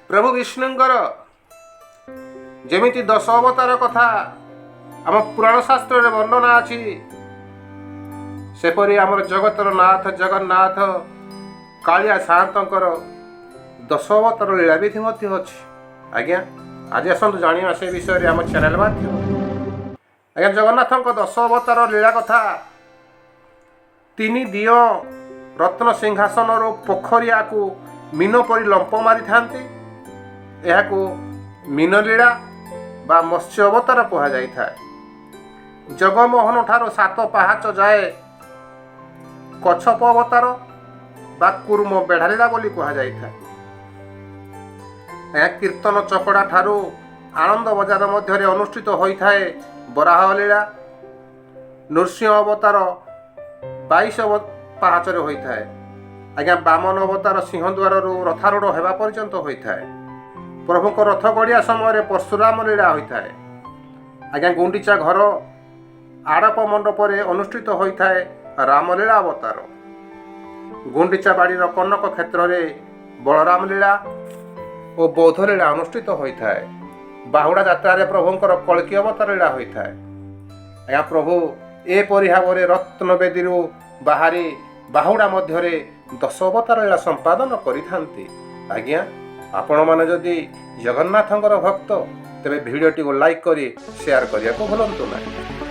प्रभु विष्णुंकर जेमिति 10 अवतार कथा आम पुराण शास्त्र रे वर्णना अछि सेपरि आमर जगतर नाथ जगन्नाथ कालिया सातंकर 10 अवतार लीला विधि मध्य अछि। आज्ञा आज आसतु जानिया से विषय रे आम चैनल माध्यम आज्ञा जगन्नाथक 10 अवतार लीला कथा। 3 दियो रत्न सिंहासन रो पोखरिया को मीन परि लंप मारि थांती। एहाकू मीन लीला बा मत्स्य अवतार कहा जाय थाए। जगमोहन ठारो 7 पहाच जाए कच्छप अवतार बा कुर्म बेढ़ा लीला बोली कहा जाय थाए। यह कीर्तन चकड़ा ठारू आनंद बजार मध्य अनुष्ठित होइथाए बराह लीला। नृसिंह अवतार 22 पहाच रे होइथाए। आज्ञा बामन अवतार सिंहद्वार रथारूढ़ हेबा पर्यंत होइथाए। प्रभु को रथ गड़िया समय परशुराम लीला होइथाए। आज्ञा गुंडीचा घर आड़प मंडप अनुष्ठित होइथाए रामलीला अवतार। गुंडीचा बाड़ीर कनक क्षेत्र में बलराम लीला और बौद्ध लीला अनुष्ठित होइथाए। बाहुड़ा यात्रा प्रभुंकर कल्की अवतार लीला होइथाए। आज्ञा प्रभु एपरि भाव रत्न बेदी बाहरी बाहुड़ा मध्य 10 अवतार लीला संपादन करिथांती। आज्ञा आपण माने जदि जगन्नाथंकर भक्त तेबे भिडियोटी को लाइक करी शेयर करिया को भूलंतु नहीं।